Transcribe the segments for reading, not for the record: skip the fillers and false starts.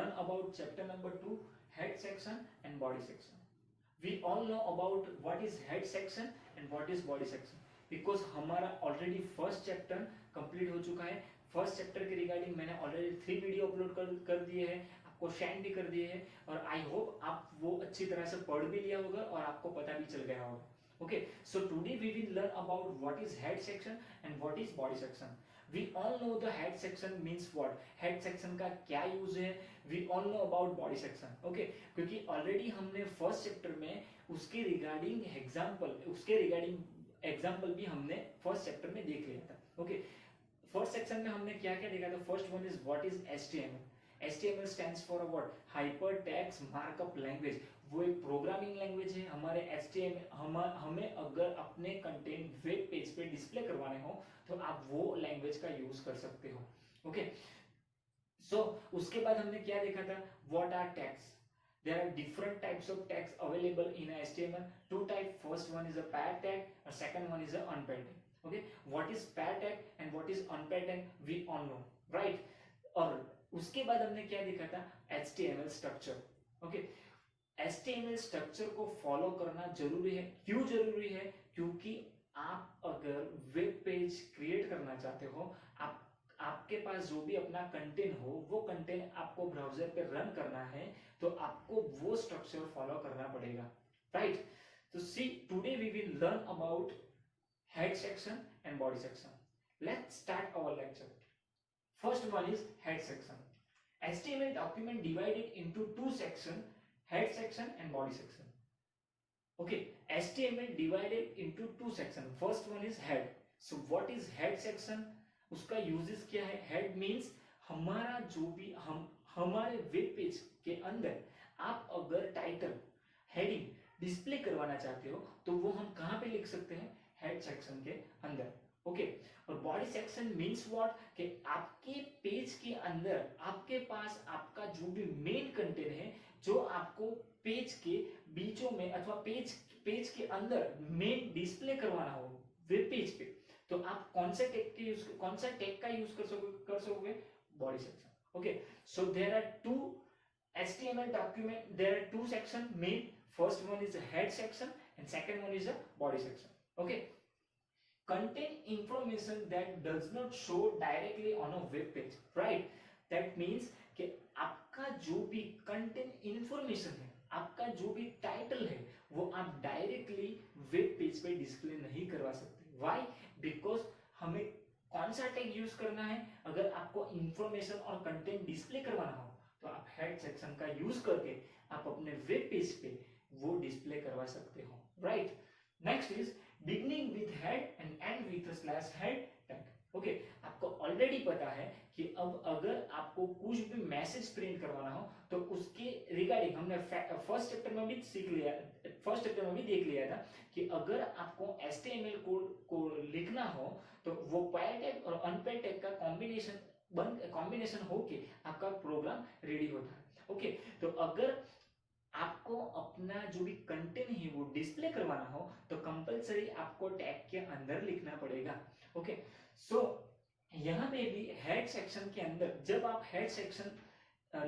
learn about chapter number 2, head section and body section. We all know about what is head section and what is body section because हमारा already first chapter complete हो चुका है. First chapter के regarding मैंने already 3 video upload कर दिए हैं, आपको सेंड भी कर दिए हैं और आई होप आप वो अच्छी तरह से पढ़ भी लिया होगा और आपको पता भी चल गया होगा. Okay, so today we will learn about what is head section and what is body section. We all know the head section means what. Head section का क्या यूज है. We all know about body section. Okay, क्योंकि already हमने first chapter में उसके regarding example भी हमने first chapter में देख लिया था. ओके, फर्स्ट सेक्शन में हमने क्या क्या देखा था. First one is what is HTML. HTML stands for a what? Hypertext Markup Language. वो एक प्रोग्रामिंग लैंग्वेज है. हमारे HTML हमें अगर अपने कंटेंट वेब पेज पे डिस्प्ले करवाने हो तो आप वो लैंग्वेज का यूज कर सकते हो. ओके, सो उसके बाद हमने क्या देखा था. What are tags. There are different types of tags available in HTML. Two types. First one is a paired tag, and second one is a unpaired tag. Okay, what is paired tag and what is unpaired tag? We all know, right? और उसके बाद हमने क्या देखा था. HTML structure. Okay, HTML structure को follow करना जरूरी है. क्यों जरूरी है? क्योंकि आप अगर वेब पेज क्रिएट करना चाहते हो, आपके पास जो भी अपना कंटेंट हो वो कंटेंट आपको ब्राउजर पे रन करना है तो आपको वो स्ट्रक्चर फॉलो करना पड़ेगा. राइट, तो see today we will learn about head section and body section. Let's start our lecture. First one is head section. HTML document divided into two sections, head section and body section. Okay, HTML divided into two sections. First one is head. So what is head section? उसका uses क्या है. Head means हमारा जो भी हमारे web page के अंदर आप अगर टाइटल हेडिंग डिस्प्ले करवाना चाहते हो तो वो हम कहाँ पे लिख सकते हैं. हेड सेक्शन के अंदर. ओके, और बॉडी सेक्शन मीन्स व्हाट कि आपके पेज के अंदर आपके पास आपका जो भी मेन कंटेंट है जो आपको पेज के बीचों में अथवा पेज के अंदर मेन डिस्प्ले करवाना हो वेब पेज पे, तो आप कौन सा टैग का यूज कर सकोगे. Body section. Okay, so there are two HTML document. There are two sections main. First one is a head section and second one is a body section. Okay, contain information that does not show directly on a web page. Right, that means कि आपका जो भी content information है, आपका जो भी title है वो आप डायरेक्टली वेब पेज पे डिस्प्ले नहीं करवा सकते. Why? Because हमें कौन सा टैग यूज करना है. अगर आपको इंफॉर्मेशन और कंटेंट डिस्प्ले करवाना हो तो आप हेड सेक्शन का यूज करके आप अपने वेब पेज पे वो डिस्प्ले करवा सकते हो. Right, next is beginning with head and and with slash head tag. Okay, आपको ऑलरेडी पता है कि अब अगर आपको कुछ भी मैसेज प्रिंट करवाना हो तो उसके रिगार्डिंग हमने फर्स्ट चैप्टर में भी देख लिया था कि अगर आपको HTML कोड को लिखना हो तो वो पैड टैग और अनपैड टैग का कॉम्बिनेशन होके आपका प्रोग्राम रेडी होता है. ओके, तो अगर आपको अपना जो भी कंटेंट है वो डिस्प्ले करवाना हो तो कंपलसरी आपको टैग के अंदर लिखना पड़ेगा. ओके, सो यहाँ पे भी हेड सेक्शन के अंदर जब आप हेड सेक्शन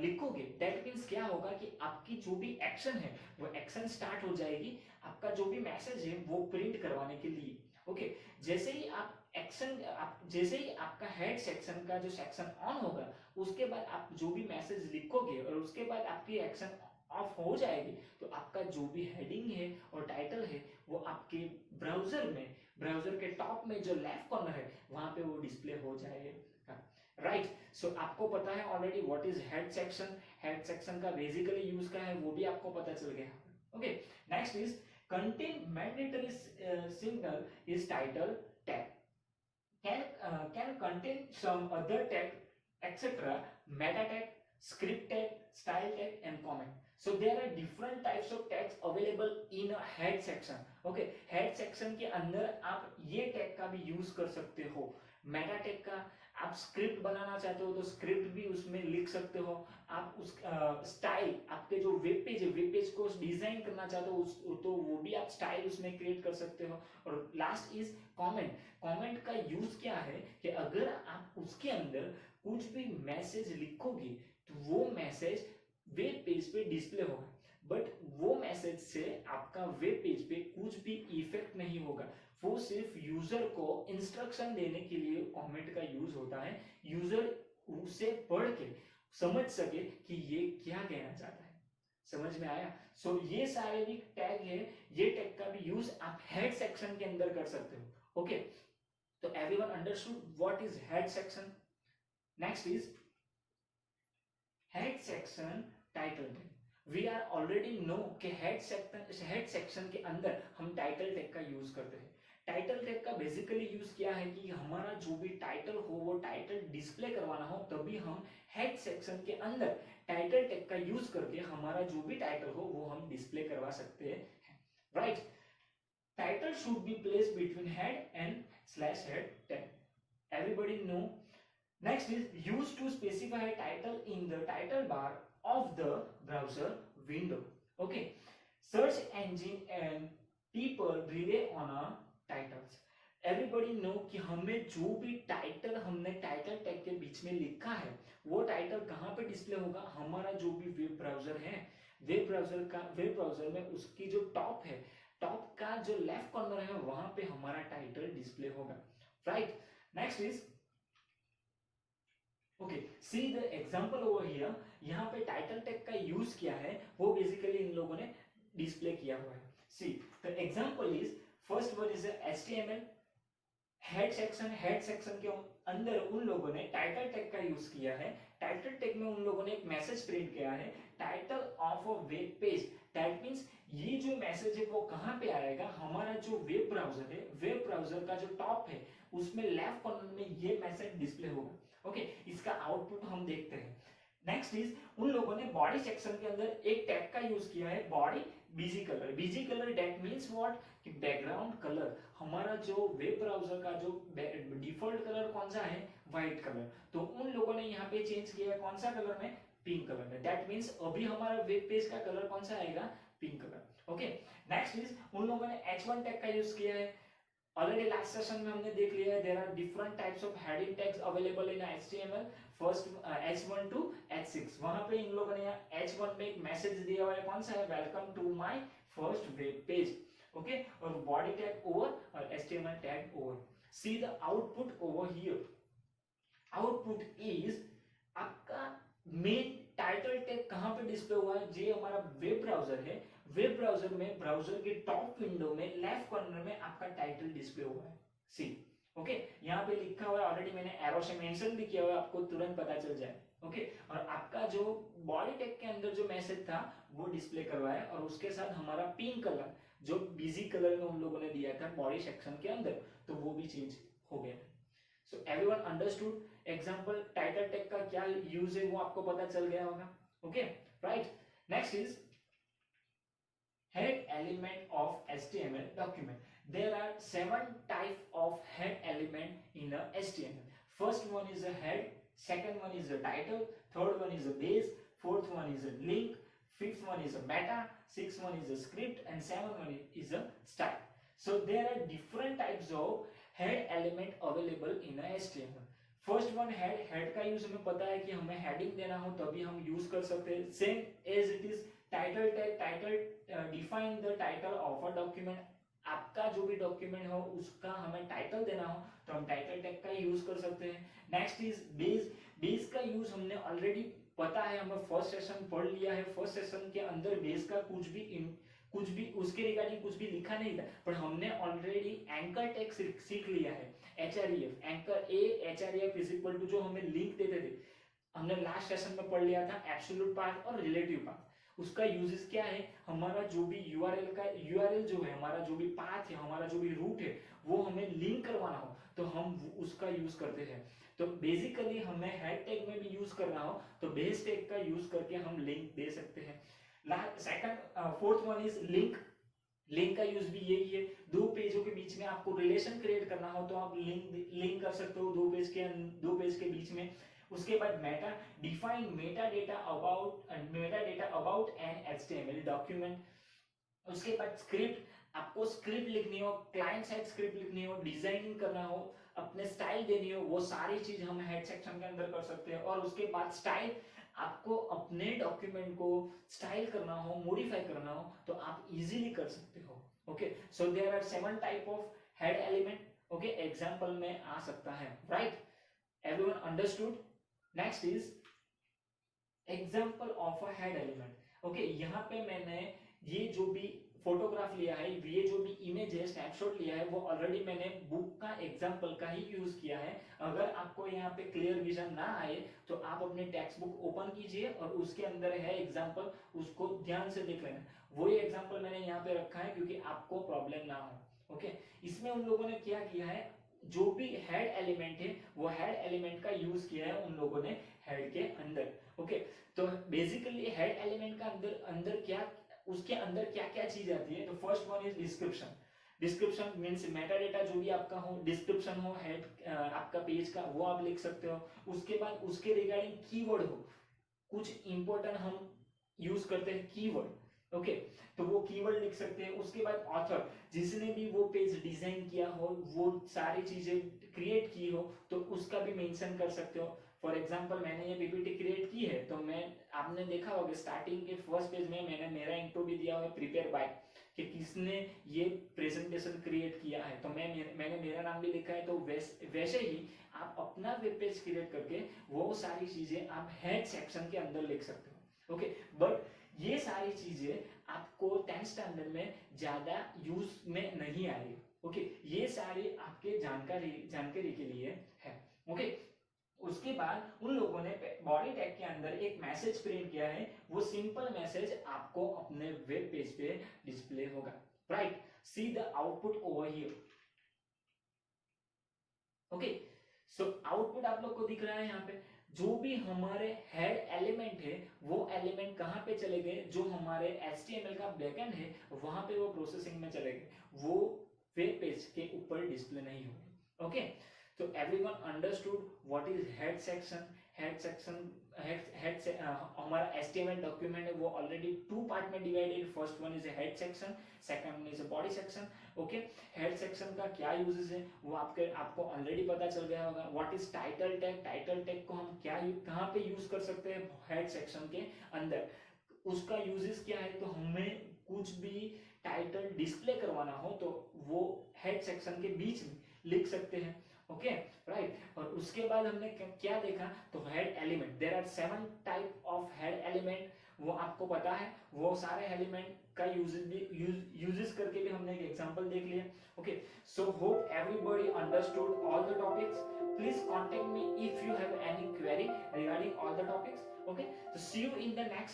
लिखोगे दैट मीन्स क्या होगा कि आपकी जो भी एक्शन है वो एक्शन स्टार्ट हो जाएगी आपका जो भी मैसेज है वो प्रिंट करवाने के लिए. ओके, जैसे ही आपका हेड सेक्शन का जो सेक्शन ऑन होगा उसके बाद आप जो भी मैसेज लिखोगे और उसके बाद आपकी एक्शन ऑफ हो जाएगी तो आपका जो भी हेडिंग है और टाइटल है वो आपके ब्राउजर के टॉप में जो लेफ्ट कॉर्नर है वहां पे वो डिस्प्ले हो जाएगा. राइट, सो आपको पता है already what is head section. Head section का बेसिकली यूज क्या है वो भी आपको पता चल गया. Okay, next is content mandatory signal is title tag. can contain some other tag etc. meta tag, script tag, style tag and comment. So there are different types of tags available in a head section. Okay, head section के अंदर आप ये tag का भी use कर सकते हो. Meta tag का आप स्क्रिप्ट बनाना चाहते हो तो स्क्रिप्ट भी उसमें लिख सकते हो. आप उस स्टाइल आपके जो वेब पेज है वेब पेज को डिजाइन करना चाहते हो तो वो भी आप स्टाइल उसमें क्रिएट कर सकते हो. और लास्ट इज कमेंट. कमेंट का यूज क्या है कि अगर आप उसके अंदर कुछ भी मैसेज लिखोगे तो वो मैसेज वेब पेज पे डिस्प्ले होगा, बट वो मैसेज से आपका वेब पेज पे कुछ भी इफेक्ट नहीं होगा। वो सिर्फ यूजर को इंस्ट्रक्शन देने के लिए कमेंट का यूज होता है, यूजर उसे पढ़ के समझ सके कि ये क्या कहना चाहता है। समझ में आया? सो ये सारे भी टैग है, ये टैग का भी यूज आप हेड सेक्शन के अंदर कर सकते हो। ओके, तो everyone understood what is head section? Next is head section title tag. We are already know कि हेड सेक्शन के अंदर हम टाइटल टैग का यूज करते हैं। टाइटल टैग का बेसिकली यूज क्या है कि हमारा जो भी टाइटल हो वो टाइटल डिस्प्ले करवाना हो, तभी हम हेड सेक्शन के अंदर टाइटल टैग का यूज करके हमारा जो भी टाइटल हो वो हम डिस्प्ले करवा सकते हैं, right? Title should be placed between head and slash head tag, everybody know. Next is use to specify title in the title bar of the browser window. Okay, search engine and people rely on a titles. Everybody know कि हमें जो भी title हमने title tag के बीच में लिखा है वो टाइटल कहाँ पे डिस्प्ले होगा? हमारा जो भी वेब ब्राउजर है, वेब ब्राउजर में उसकी जो टॉप है, टॉप का जो लेफ्ट कॉर्नर है वहां पे हमारा टाइटल डिस्प्ले होगा, right? Next is okay, see the example over here. यहाँ पे टाइटल टैग का यूज किया है वो बेसिकली इन लोगों ने डिस्प्ले किया हुआ है। See the example is, first one is HTML head section के अंदर उन लोगों ने टाइटल टैग का यूज किया है। टाइटल टैग में उन लोगों ने एक मैसेज प्रिंट किया है, title of a web page. That means ये जो मैसेज है वो कहाँ पे आएगा? हमारा जो वेब ब्राउजर है, वेब ब्राउजर का जो टॉप है उसमें लेफ्ट कॉर्नर में ये मैसेज डिस्प्ले होगा। ओके, इसका आउटपुट हम देखते हैं। नेक्स्ट इज, उन लोगों ने बॉडी सेक्शन के अंदर एक टैग का यूज किया है, body BG colour. BG colour that means what कि बैकग्राउंड कलर। हमारा जो वेब ब्राउजर का जो डिफॉल्ट कलर कौन सा है? White colour. तो उन लोगों ने यहाँ पे चेंज किया है कौन सा कलर में? पिंक कलर में। दैट मींस अभी हमारा वेब पेज का कलर कौन सा आएगा? Pink colour. Okay, next is, उन लोगों ने H1 टैग का यूज किया है। ऑलरेडी लास्ट सेशन में हमने देख लिया है, there are different types of heading tags available in HTML, first H1 to H6। वहां पे इन लोगों ने H1 में एक मैसेज दिया हुआ है, कौन सा है? Welcome to my first web page. Okay, और बॉडी टैग ओवर और HTML tag over. See the output over here. Output is आपका मेन टाइटल टैग कहां पे डिस्प्ले हुआ है? ये हमारा वेब ब्राउजर है, वेब ब्राउजर में ब्राउजर के टॉप विंडो में लेफ्ट कॉर्नर में आपका टाइटल डिस्प्ले हुआ है। सी ओके, यहाँ पे लिखा हुआ है, ऑलरेडी मैंने एरो से मेंशन भी किया हुआ है, आपको तुरंत पता चल जाए। ओके, और आपका जो बॉडी टैग के अंदर जो मैसेज था वो डिस्प्ले करवाया, और उसके साथ हमारा पिंक कलर जो बिजी कलर में उन लोगों ने दिया था बॉडी सेक्शन के अंदर, तो वो भी चेंज हो गया। So everyone understood example title tag का क्या यूज है वो आपको पता चल गया होगा। Okay, right? Next is head element of HTML document. There are 7 types of head element in a HTML. First one is a head, second one is a title, third one is a base, fourth one is a link, fifth one is a meta, sixth one is a script, and seventh one is a style. So there are different types of head element available in a HTML. First one head का use हमें पता है कि हमें heading देना हो तभी हम यूज कर सकते हैं। Same as it is title tag, title define the title of a document. आपका जो भी डॉक्यूमेंट हो उसका हमें टाइटल देना हो तो हम टाइटल टैग का यूज कर सकते हैं। Next is base. बेस का यूज हमने ऑलरेडी पता है, हमें फर्स्ट सेशन पढ़ लिया है। फर्स्ट सेशन के अंदर बेस का कुछ भी उसके रिगार्डिंग कुछ भी लिखा नहीं था, पर हमने ऑलरेडी एंकर टैग सीख लिया है। href anchor a href is equal to जो हमें लिंक देते थे, हमने लास्ट सेशन में पढ़ लिया था एब्सोल्यूट पाथ और रिलेटिव पाथ। उसका यूजेस क्या है? हमारा जो भी यूआरएल जो है, हमारा जो भी पाथ है, हमारा जो भी रूट है, वो हमें लिंक करवाना हो तो हम उसका यूज करते हैं। तो बेसिकली हमें हेड टैग में भी यूज करना हो तो बेस टैग का यूज करके हम लिंक दे सकते हैं। Fourth one is link. Link का यूज भी यही है, दो पेजों के बीच में आपको रिलेशन क्रिएट करना हो तो आप लिंक कर सकते हो दो पेज के बीच में। उसके बाद Meta, define Meta data about an HTML document. उसके बाद स्क्रिप्ट, आपको स्क्रिप्ट लिखनी हो, क्लाइंट साइड स्क्रिप्ट लिखनी हो, डिजाइनिंग करना हो, अपने स्टाइल देनी हो, वो सारी चीज हम हेड सेक्शन के अंदर कर सकते हैं। और उसके बाद स्टाइल, आपको अपने डॉक्यूमेंट को स्टाइल करना हो, मॉडिफाई करना हो, तो आप इजीली कर सकते हो। Okay, so there are 7 type of head element. Okay, example में आ सकता है, right? Everyone understood? Next is example of a head element. Okay, यहाँ पे मैंने ये जो भी फोटोग्राफ लिया है, ये जो भी इमेज है, स्नैपशॉट लिया है, वो ऑलरेडी मैंने बुक का एग्जाम्पल का ही यूज किया है। अगर आपको यहाँ पे क्लियर विजन ना आए तो आप अपने टेक्स्ट बुक ओपन कीजिए और उसके अंदर है एग्जाम्पल, उसको ध्यान से देख लेना। वही एग्जाम्पल मैंने यहाँ पे रखा है क्योंकि आपको प्रॉब्लम ना हो। ओके, इसमें उन लोगों ने क्या किया है, जो भी हेड एलिमेंट है वो हेड एलिमेंट का यूज किया है उन लोगों ने हेड के अंदर। ओके, तो बेसिकली हेड एलिमेंट का अंदर अंदर क्या, उसके अंदर क्या क्या चीज आती है। तो first one is description. Description means Meta data जो भी आपका हो, डिस्क्रिप्शन हो हेड आपका पेज का, वो आप लिख सकते हो। उसके बाद उसके रिगार्डिंग कीवर्ड हो, कुछ इंपॉर्टेंट हम यूज करते हैं कीवर्ड। ओके, तो वो कीवर्ड लिख सकते हैं। उसके बाद ऑथर, जिसने भी वो पेज डिजाइन किया हो, वो सारी चीजें क्रिएट की हो, तो उसका भी मेंशन कर सकते हो। फॉर एग्जांपल मैंने ये पीपीटी क्रिएट की है, तो मैं, आपने देखा होगा स्टार्टिंग के फर्स्ट पेज में मैंने मेरा इंट्रो भी दिया हुआ है, प्रिपेयर बाय, कि किसने ये प्रेजेंटेशन क्रिएट किया है, तो मैंने मेरा नाम भी लिखा है। तो वैसे ही आप अपना वेब पेज क्रिएट करके वो सारी चीजें आप हेड सेक्शन के अंदर लिख सकते हो। ओके, बट ये सारी चीजें आपको 10th स्टैंडर्ड में ज्यादा यूज में नहीं आएगी। ओके, ये सारी आपके जानकारी के लिए है। ओके, उसके बाद उन लोगों ने बॉडी टैग के अंदर एक मैसेज प्रिंट किया है, वो सिंपल मैसेज आपको अपने वेब पेज पे डिस्प्ले होगा, right? C the output over here. Okay, so output आप लोग को दिख रहा है यहाँ पे। जो भी हमारे हेड एलिमेंट है वो एलिमेंट कहाँ पे चले गए, जो हमारे HTML का बैकएंड है वहां पे वो प्रोसेसिंग में चले गए, वो वेब पेज के ऊपर डिस्प्ले नहीं होंगे। ओके, तो everyone understood what is head section. Head section, हमारा HTML डॉक्यूमेंट है वो ऑलरेडी 2 पार्ट में divided. First one is head section, second one is body section. Okay, head section का क्या यूजेस है वो आपको ऑलरेडी पता चल गया होगा। What is title tag, title tag को हम कहाँ पे यूज कर सकते हैं हेड सेक्शन के अंदर, उसका यूजेस क्या है। तो हमें कुछ भी टाइटल डिस्प्ले करवाना हो तो वो हेड सेक्शन के बीच में लिख सकते हैं। Okay, right? और उसके बाद हमने क्या देखा, तो head element, there are 7 type of head element, वो आपको पता है। वो सारे एलिमेंट का यूजेस करके भी हमने एक एग्जांपल देख लिया। Okay, so hope everybody understood all the topics. Please contact me if you have any query regarding all the topics. Okay, तो सी यू इन द नेक्स्ट